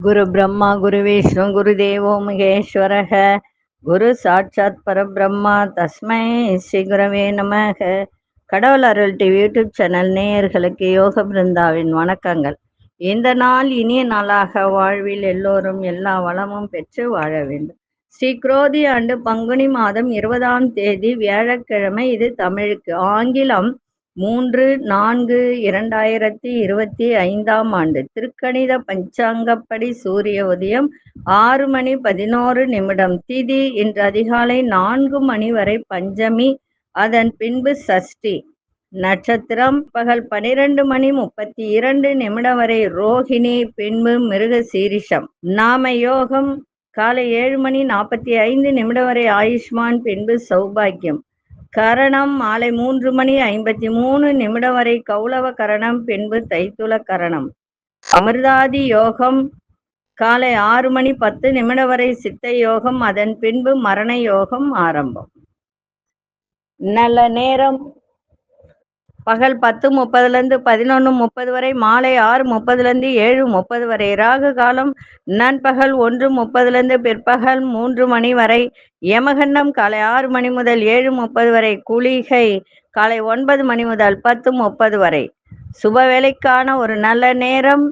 குரு பிரம்மா குரு விஷ்ணு குரு தேவோ மகேஸ்வரக குரு சாட்சாத் பரபிரம்மா தஸ்மை ஸ்ரீ குரவே நமக. கடவுள் அருள் டிவி யூடியூப் சேனல் நேயர்களுக்கு யோக பிருந்தாவின் வணக்கங்கள். இந்த நாள் இனிய நாளாக வாழ்வில் எல்லோரும் எல்லா வளமும் பெற்று வாழ வேண்டும். ஸ்ரீ குரோதி ஆண்டு பங்குனி மாதம் 20ஆம் தேதி வியாழக்கிழமை. இது தமிழுக்கு. ஆங்கிலம் 3/4/2025 ஆண்டு. திருக்கணித பஞ்சாங்கப்படி சூரிய உதயம் 6:11. திதி இன்று அதிகாலை 4 மணி வரை பஞ்சமி, அதன் பின்பு சஷ்டி. நட்சத்திரம் பகல் 12:32 வரை ரோஹிணி, பின்பு மிருக சீரிஷம். நாம யோகம் காலை 7:45 வரை ஆயுஷ்மான், பின்பு சௌபாக்கியம். கரணம் மாலை 3:53 வரை கௌளவ கரணம், பின்பு தைத்துள கரணம். அமிர்தாதி யோகம் காலை 6:10 வரை சித்த யோகம், அதன் பின்பு மரண யோகம் ஆரம்பம். நல்ல நேரம் பகல் 10:30 11:30 வரை, மாலை 6:30 7:30 வரை. ராகு காலம் நண்பகல் 1:30 பிற்பகல் 3 மணி வரை. யமகண்டம் காலை 6 மணி முதல் 7:30 வரை. குளிகை காலை 9 மணி முதல் 10:30 வரை. சுப வேலைக்கான ஒரு நல்ல நேரம்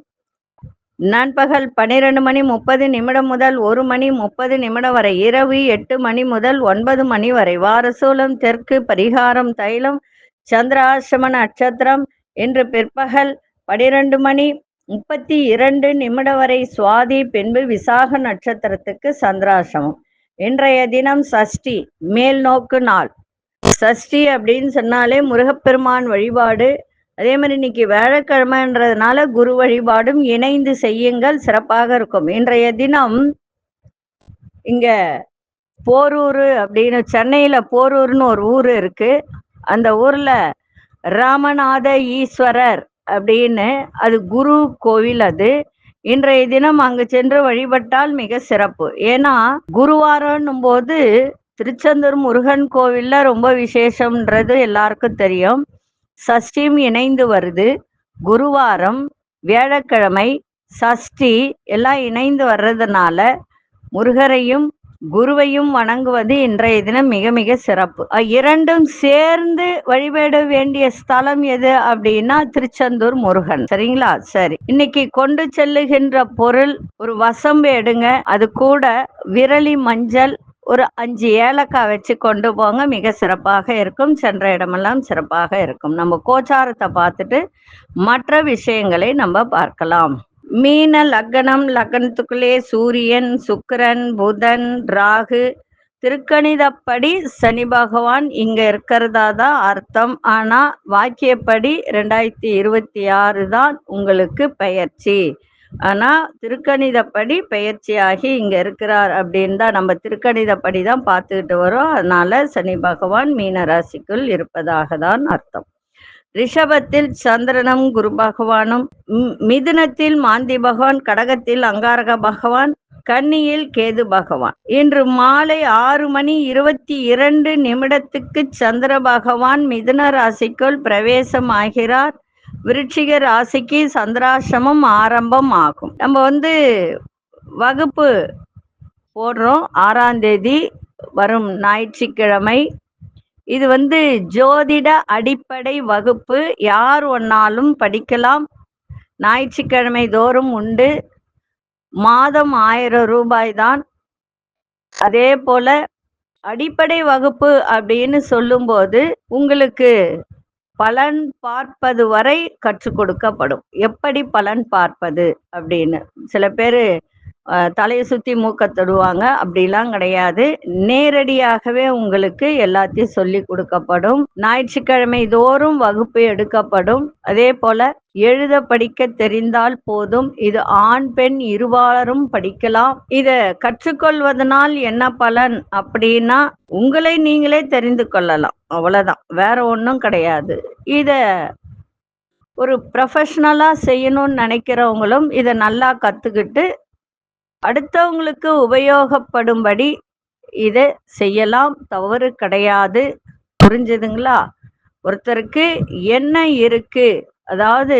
நண்பகல் 12:30 முதல் 1:30 வரை. இரவு 8 மணி முதல் 9 மணி வரை. வாரசூலம் தெற்கு. பரிகாரம் தைலம். சந்திராசிரம நட்சத்திரம் இன்று பிற்பகல் 12:32 வரை சுவாதி, பின்பு விசாக நட்சத்திரத்துக்கு சந்திராசிரமம். இன்றைய தினம் சஷ்டி, மேல் நோக்கு நாள். சஷ்டி அப்படின்னு சொன்னாலே முருகப்பெருமான் வழிபாடு. அதே மாதிரி இன்னைக்கு வியாழக்கிழமைன்றதுனால குரு வழிபாடும் இணைந்து செய்யுங்கள், சிறப்பாக இருக்கும். இன்றைய தினம் இங்க போரூர் அப்படின்னு, சென்னையில போரூர்னு ஒரு ஊர் இருக்கு. அந்த ஊர்ல ராமநாத ஈஸ்வரர் அப்படின்னு, அது குரு கோவில். அது இன்றைய தினம் அங்கு சென்று வழிபட்டால் மிக சிறப்பு. ஏன்னா குருவாரம்னும் போது திருச்செந்தூர் முருகன் கோவில்ல ரொம்ப விசேஷம்ன்றது எல்லாருக்கும் தெரியும். சஷ்டியும் இணைந்து வருது. குருவாரம், வியாழக்கிழமை, சஷ்டி எல்லாம் இணைந்து வர்றதுனால முருகரையும் குருவையும் வணங்குவது இன்றைய தினம் மிக மிக சிறப்பு. இரண்டும் சேர்ந்து வழிபட வேண்டிய ஸ்தலம் எது அப்படின்னா திருச்செந்தூர் முருகன். சரிங்களா? சரி, இன்னைக்கு கொண்டு செல்லுகின்ற பொருள் ஒரு வசம்பு எடுங்க, அது கூட விரலி மஞ்சள், ஒரு 5 ஏலக்காய் வச்சு கொண்டு போங்க, மிக சிறப்பாக இருக்கும். சென்ற இடமெல்லாம் சிறப்பாக இருக்கும். நம்ம கோச்சாரத்தை பார்த்துட்டு மற்ற விஷயங்களை நம்ம பார்க்கலாம். மீன லக்னம், லக்னத்துக்குள்ளே சூரியன், சுக்கிரன், புதன், ராகு. திருக்கணிதப்படி சனி பகவான் இங்க இருக்கிறதா தான் அர்த்தம். ஆனா வாக்கியப்படி 2026 தான் உங்களுக்கு பெயர்ச்சி. ஆனா திருக்கணிதப்படி பெயர்ச்சியாகி இங்க இருக்கிறார் அப்படின்னு தான் நம்ம திருக்கணிதப்படி தான் பார்த்துக்கிட்டு வரோம். அதனால சனி பகவான் மீன ராசிக்குள் இருப்பதாக தான் அர்த்தம். ரிஷபத்தில் சந்திரனும் குரு பகவானும், மிதுனத்தில் மாந்தி பகவான், கடகத்தில் அங்காரக பகவான், கன்னியில் கேது பகவான். இன்று மாலை 6:22 சந்திர பகவான் மிதுன ராசிக்குள் பிரவேசம் ஆகிறார். விருச்சிக ராசிக்கு சந்திராசிரமம் ஆரம்பம் ஆகும். நம்ம வகுப்பு போடுறோம் 6ஆம் தேதி வரும் ஞாயிற்றுக்கிழமை. இது ஜோதிட அடிப்படை வகுப்பு. யார் ஒன்னாலும் படிக்கலாம். ஞாயிற்றுக்கிழமை தோறும் உண்டு. மாதம் 1000 ரூபாய் தான். அதே போல அடிப்படை வகுப்பு அப்படின்னு சொல்லும்போது உங்களுக்கு பலன் பார்ப்பது வரை கற்றுக் கொடுக்கப்படும். எப்படி பலன் பார்ப்பது அப்படின்னு சில பேர் தலையை சுற்றி மூக்க தொடுவாங்க. அப்படிலாம் கிடையாது. நேரடியாகவே உங்களுக்கு எல்லாத்தையும் சொல்லி கொடுக்கப்படும். ஞாயிற்றுக்கிழமை தோறும் வகுப்பு எடுக்கப்படும். அதே போல எழுத படிக்க தெரிந்தால் போதும். இது ஆண் பெண் இருபாலரும் படிக்கலாம். இத கற்றுக்கொள்வதனால் என்ன பலன் அப்படின்னா உங்களை நீங்களே தெரிந்து கொள்ளலாம், அவ்வளவுதான், வேற ஒன்றும் கிடையாது. இத ஒரு ப்ரொஃபஷனலா செய்யணும்னு நினைக்கிறவங்களும் இதை நல்லா கத்துக்கிட்டு அடுத்தவங்களுக்கு உபயோகப்படும்படி இதை செய்யலாம், தவறு கிடையாது. புரிஞ்சுதுங்களா? ஒருத்தருக்கு என்ன இருக்கு, அதாவது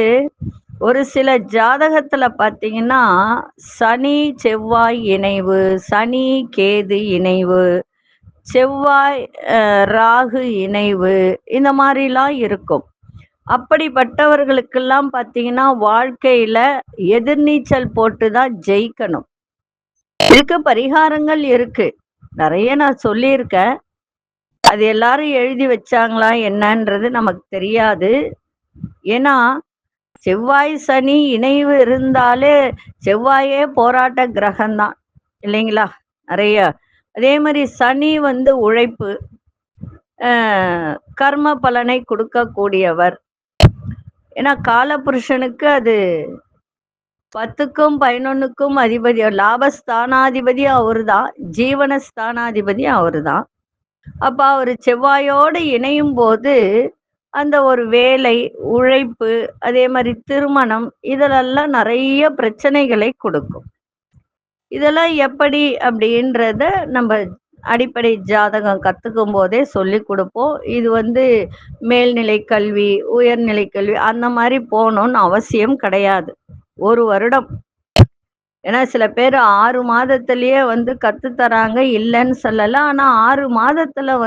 ஒரு சில ஜாதகத்துல பார்த்தீங்கன்னா, சனி, செவ்வாய் இணைவு, சனி, கேது இணைவு, செவ்வாய் ராகு இணைவு, இந்த மாரிலாம் இருக்கும். அப்படிப்பட்டவர்களுக்கெல்லாம் பார்த்தீங்கன்னா, வாழ்க்கையில எதிர்நீச்சல் போட்டு தான் ஜெயிக்கணும். இதுக்கு பரிகாரங்கள் இருக்கு. நெறைய நான் சொல்லியிருக்கேன். அது எல்லாரும் எழுதி வச்சாங்களா என்னன்றது நமக்கு தெரியாது. ஏன்னா, செவ்வாய், சனி இணைவு இருந்தாலே செவ்வாயே போராட்ட கிரகம் தான். இல்லைங்களா? நெறைய. அதே மாரி சனி உழைப்பு, கர்ம பலனை குடுக்கக்கூடியவர். ஏன்னா காலபுருஷனுக்கு அது 10க்கும் 11க்கும் அதிபதி. லாபஸ்தானாதிபதி அவருதான். ஜீவனஸ்தானாதிபதி அவருதான். அப்ப அவரு செவ்வாயோடு இணையும் போது, அந்த ஒரு வேலை, உழைப்பு, அதே மாரி திருமணம் இதிலெல்லாம் நெறைய பிரச்சனைகளை கொடுக்கும். இதெல்லாம் எப்படி அப்படின்றத நம்ப அடிப்படை ஜாதகம் கத்துக்கும் போதே சொல்லிக் குடுப்போம். இது மேல்நிலை கல்வி, உயர்நிலை கல்வி அந்த மாரி போணும்னு அவசியம் கிடையாது. 1 வருடம். ஏன்னா சில பேர் 6 மாதத்திலேயே கத்து தராங்க, இல்லன்னு சொல்லல. ஆனா 6 மாதத்துல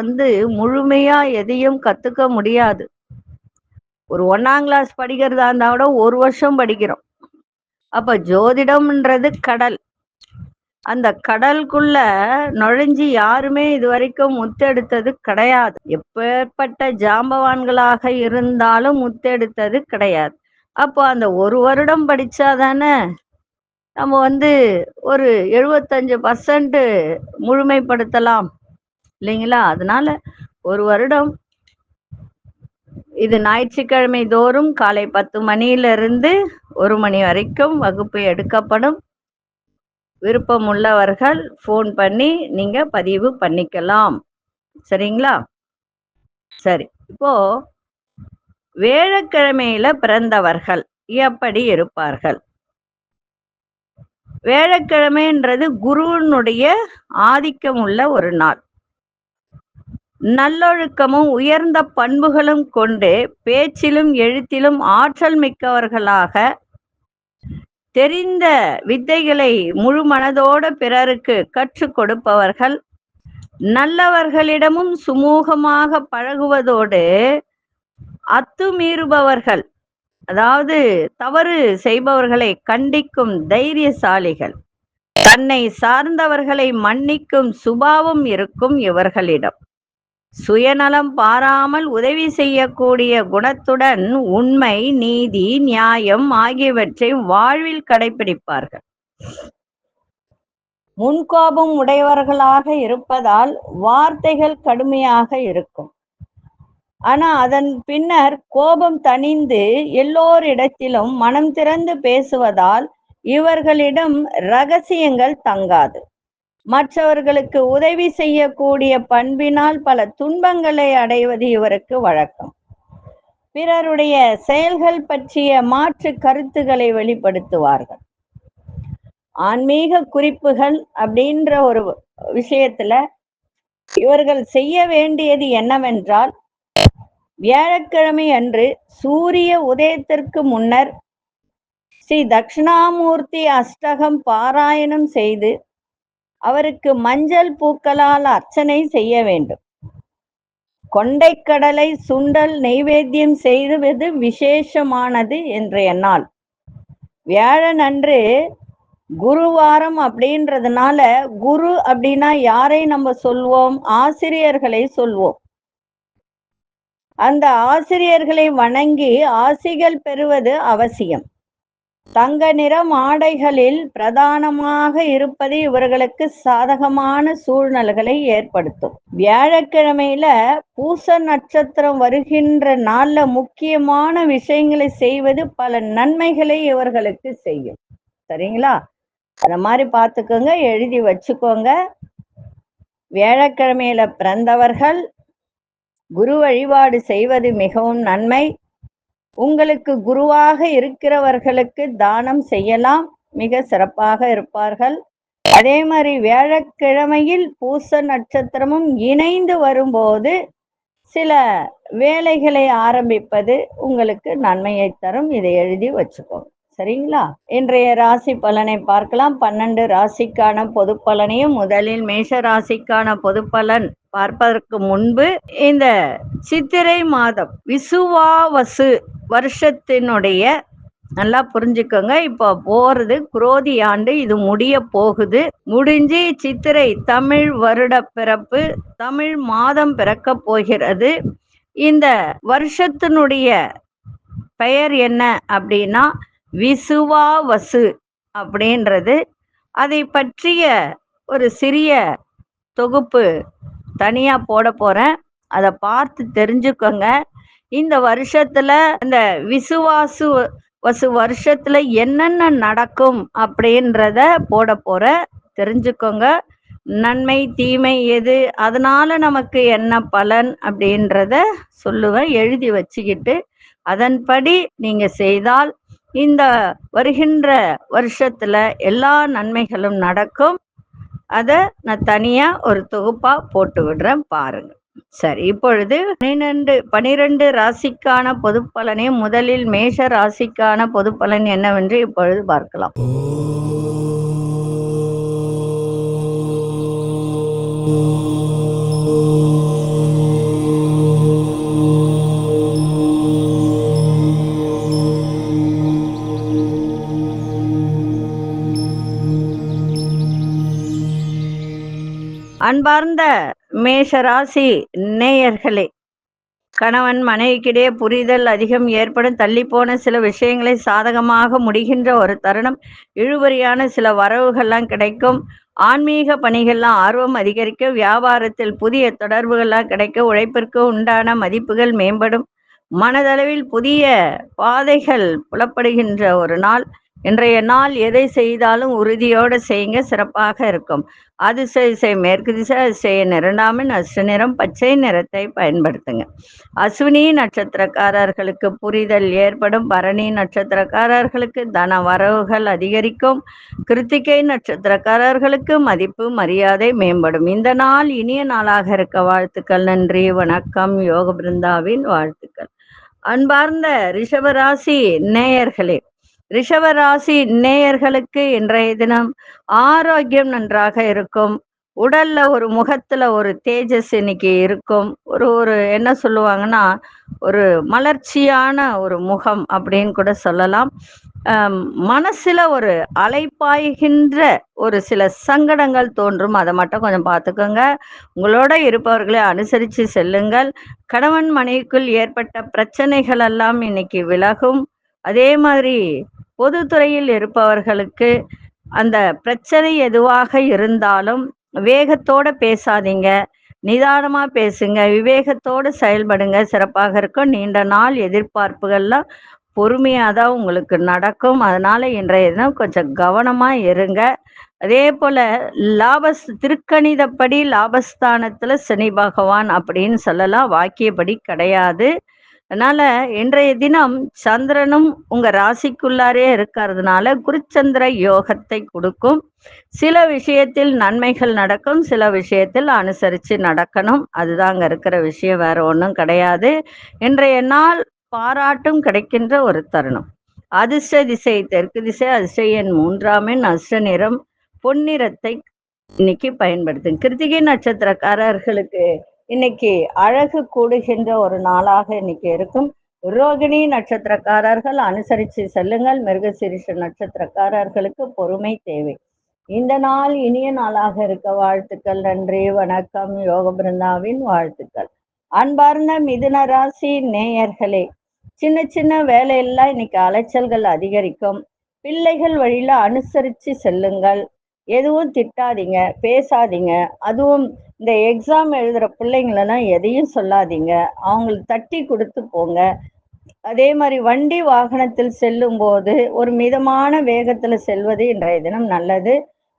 முழுமையா எதையும் கத்துக்க முடியாது. ஒரு 1ஆம் கிளாஸ் படிக்கிறதா இருந்தா கூட 1 வருஷம் படிக்கிறோம். அப்ப ஜோதிடம்ன்றது கடல். அந்த கடலுக்குள்ள நுழைஞ்சு யாருமே இதுவரைக்கும் முத்தெடுத்தது கிடையாது. எப்பேற்பட்ட ஜாம்பவான்களாக இருந்தாலும் முத்தெடுத்தது கிடையாது. அப்போ அந்த 1 வருடம் படிச்சாதானே நம்ம ஒரு 75% முழுமைப்படுத்தலாம் இல்லைங்களா? அதனால 1 வருடம். இது ஞாயிற்றுக்கிழமை தோறும் காலை 10 மணியிலிருந்து 1 மணி வரைக்கும் வகுப்பு எடுக்கப்படும். விருப்பம் உள்ளவர்கள் ஃபோன் பண்ணி நீங்க பதிவு பண்ணிக்கலாம். சரிங்களா? சரி. இப்போ வியாழக்கிழமையில பிறந்தவர்கள் எப்படி இருப்பார்கள்? வியாழக்கிழமைன்றது குருவினுடைய ஆதிக்கம் உள்ள ஒரு நாள். நல்லொழுக்கமும் உயர்ந்த பண்புகளும் கொண்டு பேச்சிலும் எழுத்திலும் ஆற்றல் மிக்கவர்களாக, தெரிந்த வித்தைகளை முழு மனதோடு பிறருக்கு கற்றுக் கொடுப்பவர்கள், நல்லவர்களிடமும் சுமூகமாக பழகுவதோடு அத்துமீறுபவர்கள், அதாவது தவறு செய்பவர்களை கண்டிக்கும் தைரியசாலிகள், தன்னை சார்ந்தவர்களை மன்னிக்கும் சுபாவம் இருக்கும் இவர்களிடம். சுயநலம் பாராமல் உதவி செய்யக்கூடிய குணத்துடன் உண்மை, நீதி, நியாயம் ஆகியவற்றை வாழ்வில் கடைபிடிப்பார்கள். முன்கோபம் உடையவர்களாக இருப்பதால் வார்த்தைகள் கடுமையாக இருக்கும். ஆனா அதன் பின்னர் கோபம் தணிந்து எல்லோரிடத்திலும் மனம் திறந்து பேசுவதால் இவர்களிடம் ரகசியங்கள் தங்காது. மற்றவர்களுக்கு உதவி செய்யக்கூடிய பண்பினால் பல துன்பங்களை அடைவது இவருக்கு வழக்கம். பிறருடைய செயல்கள் பற்றிய மாற்று கருத்துக்களை வெளிப்படுத்துவார்கள். ஆன்மீக குறிப்புகள் அப்படின்ற ஒரு விஷயத்துல இவர்கள் செய்ய வேண்டியது என்னவென்றால், வியாழக்கிழமை அன்று சூரிய உதயத்திற்கு முன்னர் ஸ்ரீ தட்சிணாமூர்த்தி அஷ்டகம் பாராயணம் செய்து அவருக்கு மஞ்சள் பூக்களால் அர்ச்சனை செய்ய வேண்டும். கொண்டைக்கடலை சுண்டல் நெய்வேத்தியம் செய்வது விசேஷமானது இன்றைய நாள். வியாழன் அன்று குருவாரம் அப்படின்றதுனால, குரு அப்படின்னா யாரை நம்ம சொல்வோம்? ஆசிரியர்களை சொல்வோம். அந்த ஆசிரியர்களை வணங்கி ஆசிகள் பெறுவது அவசியம். தங்க நிறம் ஆடைகளில் பிரதானமாக இருப்பது இவர்களுக்கு சாதகமான சூழ்நிலைகளை ஏற்படுத்தும். வியாழக்கிழமையில பூச நட்சத்திரம் வருகின்ற நாள்ல முக்கியமான விஷயங்களை செய்வது பல நன்மைகளை இவர்களுக்கு செய்யும். சரிங்களா? அத மாதிரி பார்த்துக்கோங்க, எழுதி வச்சுக்கோங்க. வியாழக்கிழமையில பிறந்தவர்கள் குரு வழிபாடு செய்வது மிகவும் நன்மை. உங்களுக்கு குருவாக இருக்கிறவர்களுக்கு தானம் செய்யலாம், மிக சிறப்பாக இருப்பார்கள். அதே மாதிரி வியாழக்கிழமையில் பூச நட்சத்திரமும் இணைந்து வரும்போது சில வேலைகளை ஆரம்பிப்பது உங்களுக்கு நன்மையை தரும். இதை எழுதி வச்சுக்கோங்க. சரிங்களா? இன்றைய ராசி பலனை பார்க்கலாம். 12 ராசிக்கான பொது பலனையும் முதலில் மேஷ ராசிக்கான பொது பலன் பார்ப்பதற்கு முன்பு இந்த சித்திரை மாதம் விசுவாவசு வருஷத்தினுடைய நல்லா புரிஞ்சுக்கோங்க. இப்போ போறது குரோதி ஆண்டு, இது முடிய போகுது. முடிஞ்சு சித்திரை தமிழ் வருட பிறப்பு, தமிழ் மாதம் பிறக்க போகிறது. இந்த வருஷத்தினுடைய பெயர் என்ன அப்படின்னா விசுவாவசு அப்படின்றது. அதை பற்றிய ஒரு சிறிய தொகுப்பு தனியா போட போறேன், அதை பார்த்து தெரிஞ்சுக்கோங்க. இந்த வருஷத்துல இந்த வசு வருஷத்துல என்னென்ன நடக்கும் அப்படின்றத போட போற, தெரிஞ்சுக்கோங்க. நன்மை தீமை எது, அதனால நமக்கு என்ன பலன் அப்படின்றத சொல்லுவேன். எழுதி வச்சுக்கிட்டு அதன்படி நீங்க செய்தால் இந்த வருகின்ற வருஷத்துல எல்லா நன்மைகளும் நடக்கும். அதை நான் தனியா ஒரு தொகுப்பா போட்டு விடுறேன், பாருங்க. சரி, இப்பொழுது 12 ராசிக்கான பொது பலனை முதலில் மேஷ ராசிக்கான பொது பலன் என்னவென்று இப்பொழுது பார்க்கலாம். அன்பார்ந்த மேஷராசி நேயர்களே, கணவன் மனைவிக்கிடையே புரிதல் அதிகம் ஏற்படும். தள்ளிப்போன சில விஷயங்களை சாதகமாக முடிகின்ற ஒரு தருணம். இழுபறியான சில வரவுகள்லாம் கிடைக்கும். ஆன்மீக பணிகள்லாம் ஆர்வம் அதிகரிக்கும். வியாபாரத்தில் புதிய தொடர்புகள்லாம் கிடைக்கும். உழைப்பிற்கு உண்டான மதிப்புகள் மேம்படும். மனதளவில் புதிய பாதைகள் புலப்படுகின்ற ஒரு நாள். இன்றைய நாள் எதை செய்தாலும் உறுதியோடு செய்யுங்க, சிறப்பாக இருக்கும். அதிசய மேற்கு திசை, அதிசய நிறண்டாமின் அஷ்ட நிறம் பச்சை நிறத்தை பயன்படுத்துங்க. அஸ்வினி நட்சத்திரக்காரர்களுக்கு புரிதல் ஏற்படும். பரணி நட்சத்திரக்காரர்களுக்கு தன வரவுகள் அதிகரிக்கும். கிருத்திகை நட்சத்திரக்காரர்களுக்கு மதிப்பு மரியாதை மேம்படும். இந்த நாள் இனிய நாளாக இருக்க வாழ்த்துக்கள். நன்றி, வணக்கம். யோக பிருந்தாவின் வாழ்த்துக்கள். அன்பார்ந்த ரிஷபராசி நேயர்களே, ரிஷபராசி நேயர்களுக்கு இன்றைய தினம் ஆரோக்கியம் நன்றாக இருக்கும். உடல்ல ஒரு முகத்துல ஒரு தேஜஸ் இன்னைக்கு இருக்கும். ஒரு என்ன சொல்லுவாங்கன்னா ஒரு மலர்ச்சியான ஒரு முகம் அப்படின்னு கூட சொல்லலாம். மனசுல ஒரு அலைப்பாய்கின்ற ஒரு சில சங்கடங்கள் தோன்றும், அதை மட்டும் கொஞ்சம் பார்த்துக்கோங்க. உங்களோட இருப்பவர்களை அனுசரித்து செல்லுங்கள். கணவன் மனைவிக்குள் ஏற்பட்ட பிரச்சனைகள் எல்லாம் இன்னைக்கு விலகும். அதே மாதிரி பொதுத்துறையில் இருப்பவர்களுக்கு அந்த பிரச்சனை எதுவாக இருந்தாலும் வேகத்தோட பேசாதீங்க, நிதானமா பேசுங்க, விவேகத்தோடு செயல்படுங்க, சிறப்பாக இருக்கும். நீண்ட நாள் எதிர்பார்ப்புகள்லாம் பொறுமையாக தான் உங்களுக்கு நடக்கும். அதனால இன்றைய தினம் கொஞ்சம் கவனமா இருங்க. அதே போல திருக்கணிதப்படி லாபஸ்தானத்துல சனி பகவான் அப்படின்னு சொல்லலாம், வாக்கியப்படி கிடையாது. அதனால இன்றைய தினம் சந்திரனும் உங்க ராசிக்குள்ளாரே இருக்கிறதுனால குருச்சந்திர யோகத்தை கொடுக்கும். சில விஷயத்தில் நன்மைகள் நடக்கும், சில விஷயத்தில் அனுசரித்து நடக்கணும். அதுதான் அங்கே இருக்கிற விஷயம், வேற ஒன்றும் கிடையாது. இன்றைய நாள் பாராட்டும் கிடைக்கின்ற ஒரு தருணம். அதிர்ஷ்ட திசை தெற்கு திசை, அதிர்ஷ்ட எண் 3ஆம் எண், அதிர்ஷ்ட நிறம் பொன்னிறத்தை இன்னைக்கு பயன்படுத்தும். கிருத்திகை நட்சத்திரக்காரர்களுக்கு இன்னைக்கு அழகு கூடுகின்ற ஒரு நாளாக இன்னைக்கு இருக்கும். ரோகிணி நட்சத்திரக்காரர்கள் அனுசரித்து செல்லுங்கள். மிருகசீரிஷ நட்சத்திரக்காரர்களுக்கு பொறுமை தேவை. இந்த நாள் இனிய நாளாக இருக்க வாழ்த்துக்கள். நன்றி, வணக்கம். யோக பிருந்தாவின் வாழ்த்துக்கள். அன்பார்ந்த மிதுன ராசி நேயர்களே, சின்ன சின்ன வேலையெல்லாம் இன்னைக்கு அலைச்சல்கள் அதிகரிக்கும். பிள்ளைகள் வழியில அனுசரித்து செல்லுங்கள். எதுவும் திட்டாதீங்க, பேசாதீங்க. அதுவும் இந்த எக்ஸாம் எழுதுகிற பிள்ளைங்களெல்லாம் எதையும் சொல்லாதீங்க, அவங்களுக்கு தட்டி கொடுத்து போங்க. அதே மாதிரி வண்டி வாகனத்தில் செல்லும் போது ஒரு மிதமான வேகத்தில் செல்வது இன்றைய தினம் நல்லது.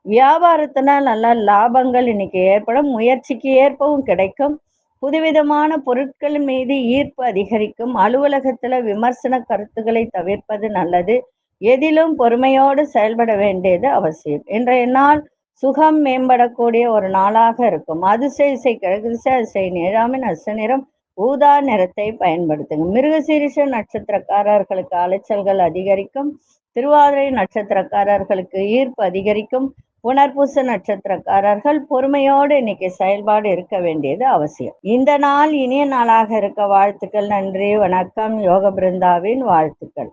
வியாபாரத்தினால் நல்ல லாபங்கள் இன்னைக்கு ஏற்படும். முயற்சிக்கு ஏற்பவும் கிடைக்கும். புதுவிதமான பொருட்கள் மீது ஈர்ப்பு அதிகரிக்கும். அலுவலகத்தில் விமர்சன கருத்துக்களை தவிர்ப்பது நல்லது. எதிலும் பொறுமையோடு செயல்பட வேண்டியது அவசியம். இன்றைய நாள் சுகம் மேம்படக்கூடிய ஒரு நாளாக இருக்கும். அதிசய இசை கிழக்கு திசை, அதிசய 7ஆம் எண், அதிர்ஷ்ட நிறம் ஊதா நிறத்தை பயன்படுத்துங்க. மிருகசீரிஷ நட்சத்திரக்காரர்களுக்கு அலைச்சல்கள் அதிகரிக்கும். திருவாதிரை நட்சத்திரக்காரர்களுக்கு ஈர்ப்பு அதிகரிக்கும். புனர்பூச நட்சத்திரக்காரர்கள் பொறுமையோடு இன்னைக்கு செயல்பாடு இருக்க வேண்டியது அவசியம். இந்த நாள் இனிய நாளாக இருக்க வாழ்த்துக்கள். நன்றி, வணக்கம். யோக பிருந்தாவின் வாழ்த்துக்கள்.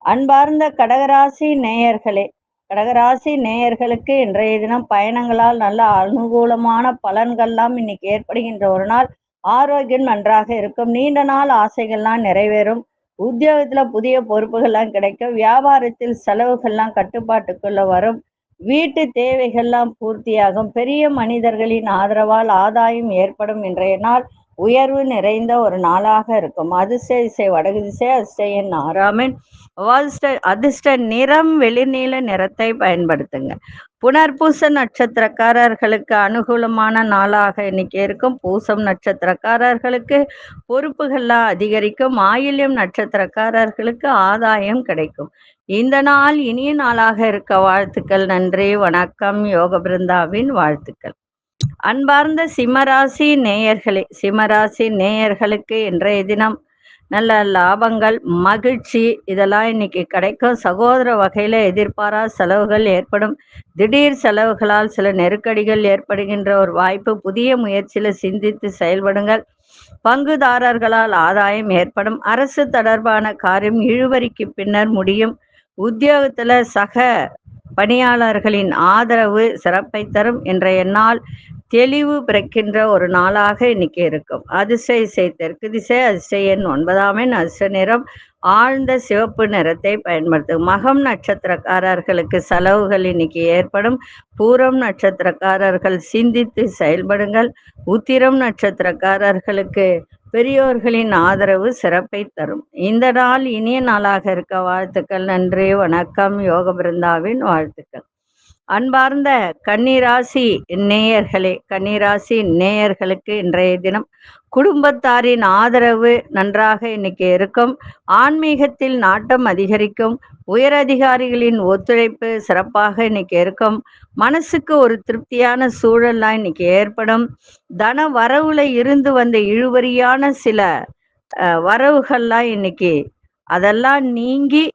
அன்பார்ந்த கடகராசி நேயர்களே, கடகராசி நேயர்களுக்கு இன்றைய தினம் பயணங்களால் நல்ல அனுகூலமான பலன்கள்லாம் இன்னைக்கு ஏற்படுகின்ற ஒரு நாள். ஆரோக்கியம் நன்றாக இருக்கும். நீண்ட நாள் ஆசைகள்லாம் நிறைவேறும். உத்தியோகத்துல புதிய பொறுப்புகள்லாம் கிடைக்கும். வியாபாரத்தில் செலவுகள்லாம் கட்டுப்பாட்டுக்குள்ள வரும். வீட்டு தேவைகள்லாம் பூர்த்தியாகும். பெரிய மனிதர்களின் ஆதரவால் ஆதாயம் ஏற்படும். இன்றைய நாள் உயர்வு நிறைந்த ஒரு நாளாக இருக்கும். அதிர்ஷ்ட திசை வடகு திசை, அதிர்ஷ்ட எண் 6 அதிர்ஷ்ட நிறம் வெளிர்நீல நிறத்தை பயன்படுத்துங்க. புனர்பூச நட்சத்திரக்காரர்களுக்கு அனுகூலமான நாளாக இன்னைக்கு இருக்கும். பூசம் நட்சத்திரக்காரர்களுக்கு பொறுப்புகள்லாம் அதிகரிக்கும். ஆயில்யம் நட்சத்திரக்காரர்களுக்கு ஆதாயம் கிடைக்கும். இந்த நாள் இனிய நாளாக இருக்க வாழ்த்துக்கள். நன்றி, வணக்கம். யோக பிருந்தாவின் வாழ்த்துக்கள். அன்பார்ந்த சிம்மராசி நேயர்களே, சிம்மராசி நேயர்களுக்கு இன்றைய தினம் நல்ல லாபங்கள், மகிழ்ச்சி இதெல்லாம் இன்னைக்கு கிடைக்கும். சகோதர வகையில எதிர்பாரா செலவுகள் ஏற்படும். திடீர் செலவுகளால் சில நெருக்கடிகள் ஏற்படுகின்ற ஒரு வாய்ப்பு. புதிய முயற்சியில சிந்தித்து செயல்படுங்கள். பங்குதாரர்களால் ஆதாயம் ஏற்படும். அரசு தொடர்பான காரியம் இழுவரிக்கு பின்னர் முடியும். உத்தியோகத்துல சக பணியாளர்களின் ஆதரவு சிறப்பை தரும். இன்றைய நாள் தெளிவு பிறக்கின்ற ஒரு நாளாக இன்னைக்கு இருக்கும். அதிர்ஷ்ட திசை தெற்கு திசை, அதிர்ஷ்ட எண் 9 அதிர்ஷ்ட நிறம் ஆழ்ந்த சிவப்பு நிறத்தை பயன்படுத்தும். மகம் நட்சத்திரக்காரர்களுக்கு செலவுகள் இன்னைக்கு ஏற்படும். பூரம் நட்சத்திரக்காரர்கள் சிந்தித்து செயல்படுங்கள். உத்திரம் நட்சத்திரக்காரர்களுக்கு பெரியோர்களின் ஆதரவு சிறப்பை தரும். இந்த நாள் இனிய நாளாக இருக்க வாழ்த்துக்கள். நன்றி, வணக்கம். யோக பிருந்தாவின் வாழ்த்துக்கள். அன்பார்ந்த கன்னிராசி நேயர்களே, கன்னிராசி நேயர்களுக்கு இன்றைய தினம் குடும்பத்தாரின் ஆதரவு நன்றாக இன்னைக்கு இருக்கும். ஆன்மீகத்தில் நாட்டம் அதிகரிக்கும். உயரதிகாரிகளின் ஒத்துழைப்பு சிறப்பாக இன்னைக்கு இருக்கும். மனசுக்கு ஒரு திருப்தியான சூழல்லாம் இன்னைக்கு ஏற்படும். தன வரவுல இருந்து வந்த இழுவரியான சில வரவுகள்லாம் இன்னைக்கு அதெல்லாம் நீங்கி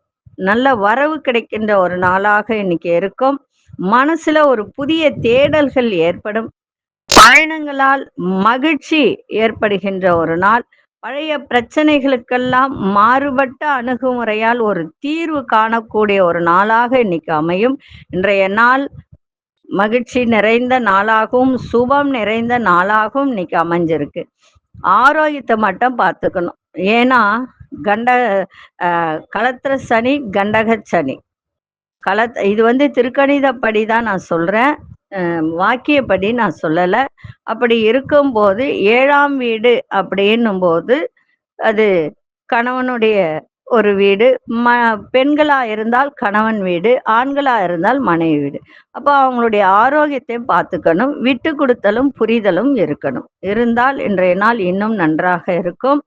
நல்ல வரவு கிடைக்கின்ற ஒரு நாளாக இன்னைக்கு இருக்கும். மனசுல ஒரு புதிய தேடல்கள் ஏற்படும். பயணங்களால் மகிழ்ச்சி ஏற்படுகின்ற ஒரு நாள். பழைய பிரச்சனைகளுக்கெல்லாம் மாறுபட்ட அணுகுமுறையால் ஒரு தீர்வு காணக்கூடிய ஒரு நாளாக இன்னைக்கு அமையும். இன்றைய நாள் மகிழ்ச்சி நிறைந்த நாளாகவும் சுபம் நிறைந்த நாளாகவும் இன்னைக்கு அமைஞ்சிருக்கு. ஆரோக்கியத்தை மட்டும் பார்த்துக்கணும். ஏன்னா களத்திர சனி, கண்டக சனி, இது திருக்கணிதப்படி தான் நான் சொல்றேன், வாக்கியப்படி நான் சொல்லலை. அப்படி இருக்கும்போது 7ஆம் வீடு அப்படின்னும் போது அது கணவனுடைய ஒரு வீடு. பெண்களா இருந்தால் கணவன் வீடு, ஆண்களா இருந்தால் மனைவி வீடு. அப்போ அவங்களுடைய ஆரோக்கியத்தையும் பார்த்துக்கணும். விட்டு கொடுத்தலும் புரிதலும் இருக்கணும். இருந்தால் இன்றைய நாள் இன்னும் நன்றாக இருக்கும்.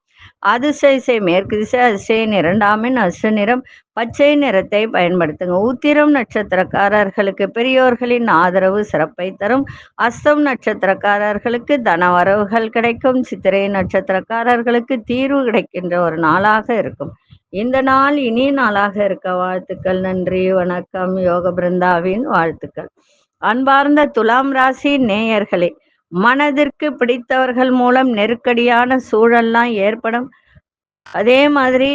அதிர்ஷ்ட திசை மேற்கு திசை, அதிர்ஷ்ட எண் 2 அதிர்ஷ்ட நிறம் பச்சை நிறத்தை பயன்படுத்துங்க. உத்திரம் நட்சத்திரக்காரர்களுக்கு பெரியோர்களின் ஆதரவு சிறப்பை தரும். அஸ்தம் நட்சத்திரக்காரர்களுக்கு தனவரவுகள் கிடைக்கும். சித்திரை நட்சத்திரக்காரர்களுக்கு தீர்வு கிடைக்கின்ற ஒரு நாளாக இருக்கும். இந்த நாள் இனிய நாளாக இருக்க வாழ்த்துக்கள். நன்றி, வணக்கம். யோக பிருந்தாவின் வாழ்த்துக்கள். அன்பார்ந்த துலாம் ராசி நேயர்களே, மனதிற்கு பிடித்தவர்கள் மூலம் நெருக்கடியான சூழல்லாம் ஏற்படும். அதே மாதிரி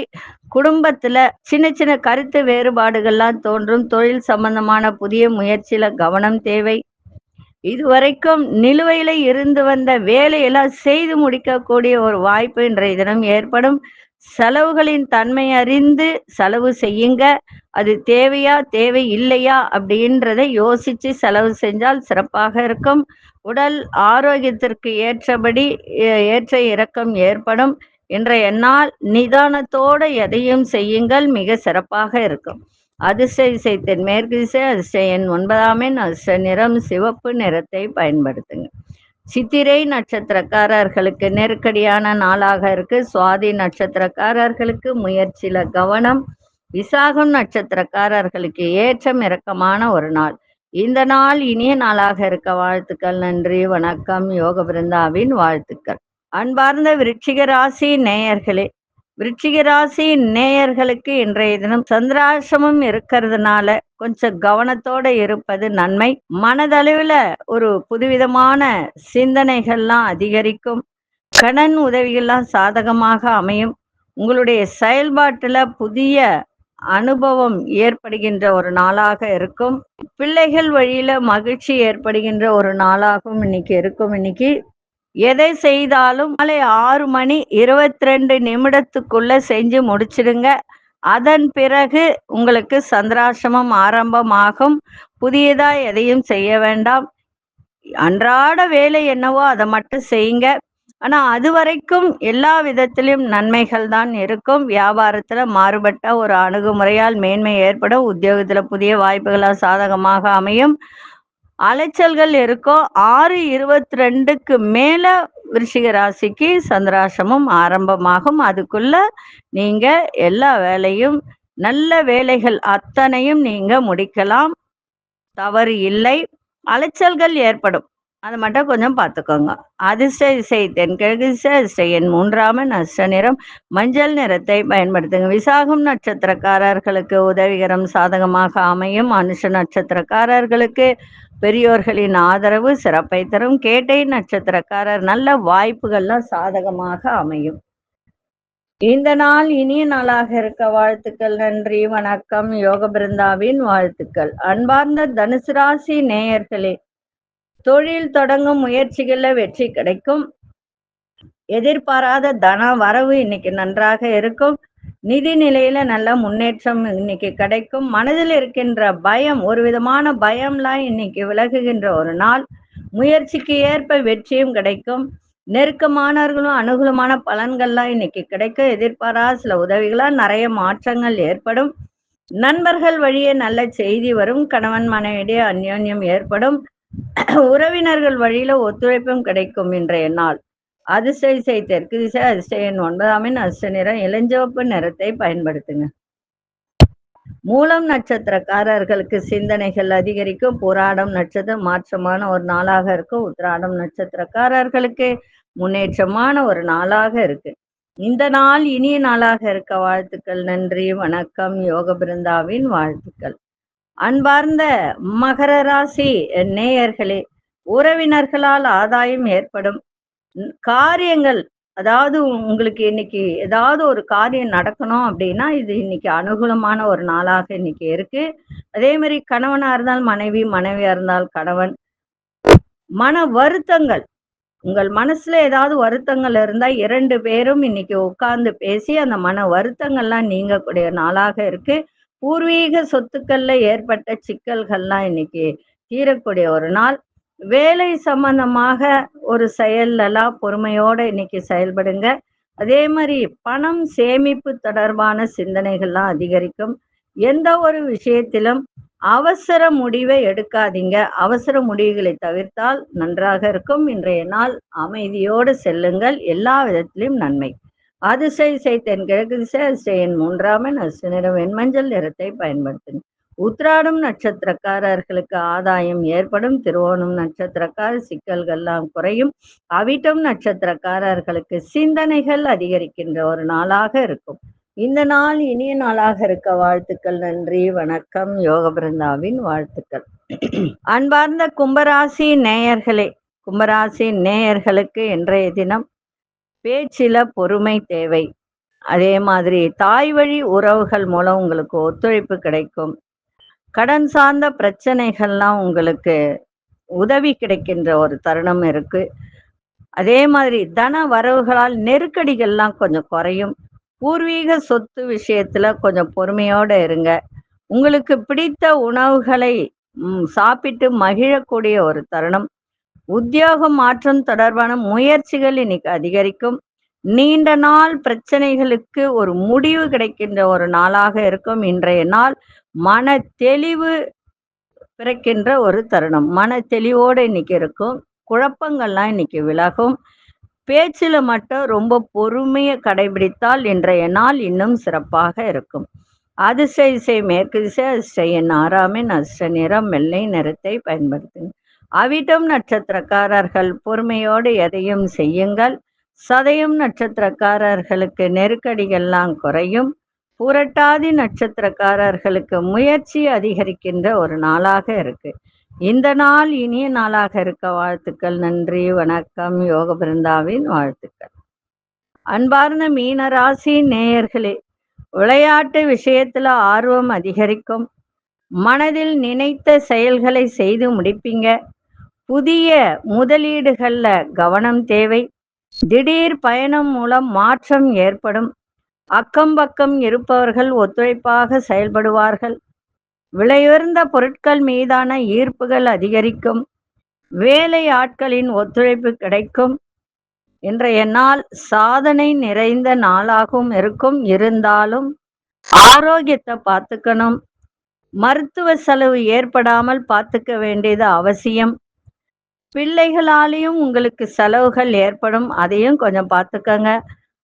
குடும்பத்துல சின்ன சின்ன கருத்து வேறுபாடுகள்லாம் தோன்றும். தொழில் சம்பந்தமான புதிய முயற்சியில கவனம் தேவை. இதுவரைக்கும் நிலுவையில இருந்து வந்த வேலையெல்லாம் செய்து முடிக்கக்கூடிய ஒரு வாய்ப்பு இன்றைய தினம் ஏற்படும். செலவுகளின் தன்மை அறிந்து செலவு செய்யுங்க. அது தேவையா தேவை இல்லையா அப்படின்றத யோசிச்சு செலவு செஞ்சால் சிறப்பாக இருக்கும். உடல் ஆரோக்கியத்திற்கு ஏற்றபடி ஏற்ற இறக்கம் ஏற்படும். இன்றைய நாள் நிதானத்தோடு எதையும் செய்யுங்கள், மிக சிறப்பாக இருக்கும். அதிர்ஷ்ட திசை தென்மேற்கு திசை, அதிர்ஷ்ட எண் 9 அதிர்ஷ்ட நிறம் சிவப்பு நிறத்தை பயன்படுத்துங்க. சித்திரை நட்சத்திரக்காரர்களுக்கு நெருக்கடியான நாளாக இருக்கு. சுவாதி நட்சத்திரக்காரர்களுக்கு முயற்சியில கவனம். விசாகம் நட்சத்திரக்காரர்களுக்கு ஏற்றம் இறக்கமான ஒரு நாள். இந்த நாள் இனிய நாளாக இருக்க வாழ்த்துக்கள். நன்றி, வணக்கம். யோக பிருந்தாவின் வாழ்த்துக்கள். அன்பார்ந்த விருச்சிக ராசி நேயர்களே, விருச்சிக ராசி நேயர்களுக்கு இன்றைய தினம் சந்திராசிரமம் இருக்கிறதுனால கொஞ்சம் கவனத்தோட இருப்பது நன்மை. மனதளவுல ஒரு புதுவிதமான சிந்தனைகள்லாம் அதிகரிக்கும். கடன் உதவிகள்லாம் சாதகமாக அமையும். உங்களுடைய செயல்பாட்டுல புதிய அனுபவம் ஏற்படுகின்ற ஒரு நாளாக இருக்கும். பிள்ளைகள் வழியில மகிழ்ச்சி ஏற்படுகின்ற ஒரு நாளாகவும் இன்னைக்கு இருக்கும். இன்னைக்கு எதை செய்தாலும் மாலை 6:22 செஞ்சு முடிச்சிடுங்க. அதன் பிறகு உங்களுக்கு சந்திராசிரமம் ஆரம்பமாகும். புதியதா எதையும் செய்ய வேண்டாம். அன்றாட வேலை என்னவோ அதை மட்டும் செய்யுங்க. ஆனா அது வரைக்கும் எல்லா விதத்திலும் நன்மைகள் தான் இருக்கும். வியாபாரத்துல மாறுபட்ட ஒரு அணுகுமுறையால் மேன்மை ஏற்படும். உத்தியோகத்துல புதிய வாய்ப்புகளால் சாதகமாக அமையும். அலைச்சல்கள் இருக்கும். 6:22 மேல விருச்சிக ராசிக்கு சந்திராசிரமம் ஆரம்பமாகும். அதுக்குள்ள நீங்க எல்லா வேலையும் நல்ல வேலைகள் அத்தனையும் நீங்க முடிக்கலாம். தவறு இல்லை. அலைச்சல்கள் ஏற்படும். அதை மட்டும் கொஞ்சம் பார்த்துக்கோங்க. அதிர்ஷ்ட திசை தென்கிழக்கு திசை. அதிர்ஷ்ட எண் 3 நஷ்ட நிறம் மஞ்சள் நிறத்தை பயன்படுத்துங்க. விசாகம் நட்சத்திரக்காரர்களுக்கு உதவிகரம் சாதகமாக அமையும். அனுஷ நட்சத்திரக்காரர்களுக்கு பெரியோர்களின் ஆதரவு சிறப்பை தரும். கேட்டை நட்சத்திரக்காரர் நல்ல வாய்ப்புகள்லாம் சாதகமாக அமையும். இந்த நாள் இனிய நாளாக இருக்க வாழ்த்துக்கள். நன்றி, வணக்கம். யோக பிருந்தாவின் வாழ்த்துக்கள். அன்பார்ந்த தனுசு ராசி நேயர்களே, தொழில் தொடங்கும் முயற்சிகள்ல வெற்றி கிடைக்கும். எதிர்பாராத தன வரவு இன்னைக்கு நன்றாக இருக்கும். நிதி நிலையில நல்ல முன்னேற்றம் இன்னைக்கு கிடைக்கும். மனதில் இருக்கின்ற பயம், ஒரு விதமான பயம்லாம் இன்னைக்கு விலகுகின்ற ஒரு நாள். முயற்சிக்கு ஏற்ப வெற்றியும் கிடைக்கும். நெருக்கமானவர்களும் அனுகூலமான பலன்கள்லாம் இன்னைக்கு கிடைக்கும். எதிர்பாராத சில உதவிகளால் நிறைய மாற்றங்கள் ஏற்படும். நண்பர்கள் வழியே நல்ல செய்தி வரும். கணவன் மனைவியிடையே அந்யோன்யம் ஏற்படும். உறவினர்கள் வழியில ஒத்துழைப்பும் கிடைக்கும் இன்றைய நாள். அதிர்ஷ்ட திசை தெற்கு திசை. அதிர்ஷ்ட எண் 9 அதிர்ஷ்ட நிறம் இளஞ்சிவப்பு நிறத்தை பயன்படுத்துங்க. மூலம் நட்சத்திரக்காரர்களுக்கு சிந்தனைகள் அதிகரிக்கும். போராடம் நட்சத்திரம் மாற்றமான ஒரு நாளாக இருக்கும். உத்திராடம் நட்சத்திரக்காரர்களுக்கு முன்னேற்றமான ஒரு நாளாக இருக்கு. இந்த நாள் இனிய நாளாக இருக்க வாழ்த்துக்கள். நன்றி, வணக்கம். யோக பிருந்தாவின் வாழ்த்துக்கள். அன்பார்ந்த மகர ராசி நேயர்களே, உறவினர்களால் ஆதாயம் ஏற்படும். காரியங்கள், அதாவது உங்களுக்கு இன்னைக்கு ஏதாவது ஒரு காரியம் நடக்கணும் அப்படின்னா இது இன்னைக்கு அனுகூலமான ஒரு நாளாக இன்னைக்கு இருக்கு. அதே மாதிரி கணவனா இருந்தால் மனைவி, மனைவியா இருந்தால் கணவன். மன வருத்தங்கள், உங்கள் மனசுல ஏதாவது வருத்தங்கள் இருந்தா 2 பேரும் இன்னைக்கு உட்கார்ந்து பேசி அந்த மன வருத்தங்கள்லாம் நீங்கக்கூடிய நாளாக இருக்கு. பூர்வீக சொத்துக்கள்ல ஏற்பட்ட சிக்கல்கள்லாம் இன்னைக்கு தீரக்கூடிய ஒரு நாள். வேலை சம்பந்தமாக ஒரு செயல்லாம் பொறுமையோட இன்னைக்கு செயல்படுங்க. அதே மாதிரி பணம் சேமிப்பு தொடர்பான சிந்தனைகள்லாம் அதிகரிக்கும். எந்த ஒரு விஷயத்திலும் அவசர முடிவை எடுக்காதீங்க. அவசர முடிவுகளை தவிர்த்தால் நன்றாக இருக்கும். இன்றைய நாள் அமைதியோடு செல்லுங்கள். எல்லா விதத்திலும் நன்மை. அதிர்ஷ்ட திசை தென்கிழக்கு திசை. அதிர்ஷ்ட எண் 3 அதிர்ஷ்ட நிறம் வெண்மஞ்சள் நிறத்தை பயன்படுத்துங்க. உத்திராடம் நட்சத்திரக்காரர்களுக்கு ஆதாயம் ஏற்படும். திருவோணம் நட்சத்திரக்கார சிக்கல்கள்லாம் குறையும். அவிட்டம் நட்சத்திரக்காரர்களுக்கு சிந்தனைகள் அதிகரிக்கின்ற ஒரு நாளாக இருக்கும். இந்த நாள் இனிய நாளாக இருக்க வாழ்த்துக்கள். நன்றி, வணக்கம். யோக பிருந்தாவின் வாழ்த்துக்கள். அன்பார்ந்த கும்பராசி நேயர்களே, கும்பராசி நேயர்களுக்கு இன்றைய தினம் பேச்சில பொறுமை தேவை. அதே மாதிரி தாய் வழி உறவுகள் மூலம் உங்களுக்கு ஒத்துழைப்பு கிடைக்கும். கடன் சார்ந்த பிரச்சனைகள்லாம் உங்களுக்கு உதவி கிடைக்கின்ற ஒரு தருணம் இருக்கு. அதே மாதிரி தன வரவுகளால் நெருக்கடிகள்லாம் கொஞ்சம் குறையும். பூர்வீக சொத்து விஷயத்துல கொஞ்சம் பொறுமையோட இருங்க. உங்களுக்கு பிடித்த உணவுகளை சாப்பிட்டு மகிழக்கூடிய ஒரு தருணம். உத்தியோக மாற்றம் தொடர்பான முயற்சிகள் இன்னைக்கு அதிகரிக்கும். நீண்ட நாள் பிரச்சனைகளுக்கு ஒரு முடிவு கிடைக்கின்ற ஒரு நாளாக இருக்கும். இன்றைய நாள் மன தெளிவு பிறக்கின்ற ஒரு தருணம். மன தெளிவோடு இன்னைக்கு இருக்கும். குழப்பங்கள்லாம் இன்னைக்கு விலகும். பேச்சில மட்டும் ரொம்ப பொறுமையை கடைபிடித்தால் இன்றைய நாள் இன்னும் சிறப்பாக இருக்கும். அதிர்ஷ்ட திசை மேற்கு திசை. அதிர்ஷ்ட எண் 6 அதிர்ஷ்ட நிறம் வெள்ளை நிறத்தை பயன்படுத்துங்க. அவிட்டம் நட்சத்திரக்காரர்கள் பொறுமையோடு எதையும் செய்யுங்கள். சதயம் நட்சத்திரக்காரர்களுக்கு நெருக்கடிகள்லாம் குறையும். புரட்டாதி நட்சத்திரக்காரர்களுக்கு முயற்சி அதிகரிக்கின்ற ஒரு நாளாக இருக்கு. இந்த நாள் இனிய நாளாக இருக்க வாழ்த்துக்கள். நன்றி, வணக்கம். யோக பிருந்தாவின் வாழ்த்துக்கள். அன்பார்ந்த மீனராசி நேயர்களே, விளையாட்டு விஷயத்துல ஆர்வம் அதிகரிக்கும். மனதில் நினைத்த செயல்களை செய்து முடிப்பீங்க. புதிய முதலீடுகள்ல கவனம் தேவை. திடீர் பயணம் மூலம் மாற்றம் ஏற்படும். அக்கம் பக்கம் இருப்பவர்கள் ஒத்துழைப்பாக செயல்படுவார்கள். விலையுயர்ந்த பொருட்கள் மீதான ஈர்ப்புகள் அதிகரிக்கும். வேலை ஆட்களின் ஒத்துழைப்பு கிடைக்கும். இன்றைய நாள் சாதனை நிறைந்த நாளாகவும் இருக்கும். இருந்தாலும் ஆரோக்கியத்தை பார்த்துக்கணும். மருத்துவ செலவு ஏற்படாமல் பார்த்துக்க வேண்டியது அவசியம். பிள்ளைகளாலேயும் உங்களுக்கு செலவுகள் ஏற்படும், அதையும் கொஞ்சம் பார்த்துக்கங்க.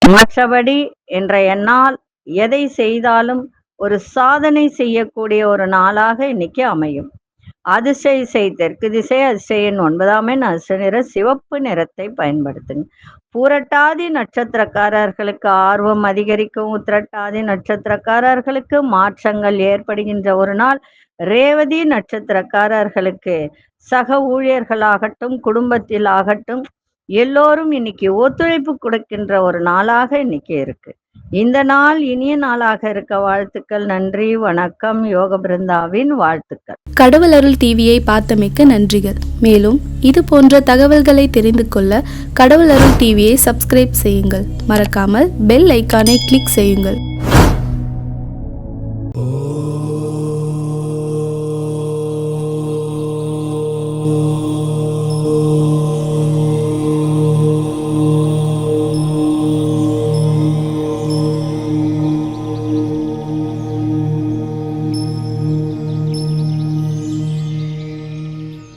மற்றபடி இன்றைய நாள் எதை செய்தாலும் ஒரு சாதனை செய்யக்கூடிய ஒரு நாளாக இன்னைக்கு அமையும். அதிசய திசை தெற்கு திசை. அதிசய எண் 9ஆம் எண் அதிர்ஷ்ட நிறம் சிவப்பு நிறத்தை பயன்படுத்துங்க. பூரட்டாதி நட்சத்திரக்காரர்களுக்கு ஆர்வம் அதிகரிக்கும். உத்திரட்டாதி நட்சத்திரக்காரர்களுக்கு மாற்றங்கள் ஏற்படுகின்ற ஒரு நாள். ரேவதி நட்சத்திரக்காரர்களுக்கு சக ஊழியர்களாகட்டும், குடும்பத்தில் ஆகட்டும், எல்லோரும் இன்னைக்கு ஒத்துழைப்பு கொடுக்கின்ற ஒரு நாளாக இன்னைக்கு இருக்கு. இந்த நாள் இனிய நாளாக இருக்க வாழ்த்துக்கள். நன்றி, வணக்கம். யோக பிருந்தாவின் வாழ்த்துக்கள். கடவுள் அருள் டிவியை பார்த்தமைக்கு நன்றிகள். மேலும் இது போன்ற தகவல்களை தெரிந்து கொள்ள கடவுள் அருள் டிவியை சப்ஸ்கிரைப் செய்யுங்கள். மறக்காமல் பெல் ஐக்கானை கிளிக் செய்யுங்கள்.